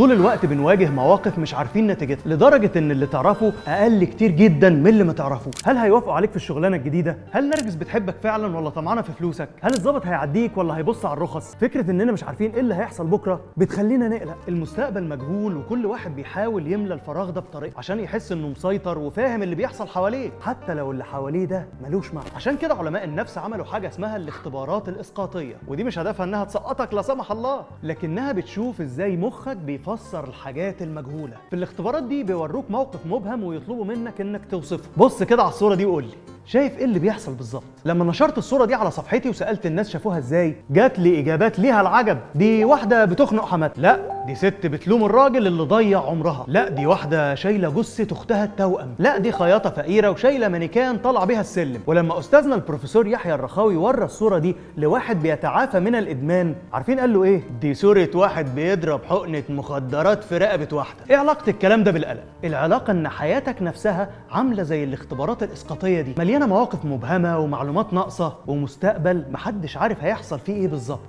طول الوقت بنواجه مواقف مش عارفين نتيجتها، لدرجة إن اللي تعرفه أقل كتير جدا من اللي ما تعرفوه. هل هيوافقوا عليك في الشغلانة الجديدة؟ هل نرجس بتحبك فعلا ولا طمعانة في فلوسك؟ هل الظابط هيعديك ولا هيبص على الرخص؟ فكرة إننا مش عارفين إيه اللي هيحصل بكرة بتخلينا نقلق. المستقبل مجهول وكل واحد بيحاول يملى الفراغ ده بطريقة عشان يحس إنه مسيطر وفاهم اللي بيحصل حواليه، حتى لو اللي حواليه ده ملوش معنى. عشان كده علماء النفس عملوا حاجة اسمها الاختبارات الإسقاطية، ودي مش هدفها إنها تسقطك لا سمح الله، لكنها بتشوف إزاي مخك بيفسر الحاجات المجهولة. في الاختبارات دي بيوروك موقف مبهم ويطلبوا منك انك توصفه. بص كده على الصورة دي وقول لي شايف ايه اللي بيحصل بالظبط. لما نشرت الصورة دي على صفحتي وسألت الناس شافوها ازاي، جات لي اجابات ليها العجب. دي واحدة بتخنق حماتها، لا دي ست بتلوم الراجل اللي ضيع عمرها، لا دي واحدة شايلة جثة اختها التوأم، لا دي خياطة فقيرة وشايلة مانيكان طالع بيها السلم. ولما استاذنا البروفيسور يحيى الرخاوي ورى الصورة دي لواحد بيتعافى من الادمان، عارفين قال له ايه؟ دي صورة واحد بيضرب حقنة مخدرات في رقبة واحدة. ايه علاقة الكلام ده بالقلق؟ العلاقة ان حياتك نفسها عاملة زي الاختبارات الاسقاطية دي، مليانة مواقف مبهمة ومعلومات ناقصة ومستقبل محدش عارف هيحصل فيه ايه بالظبط.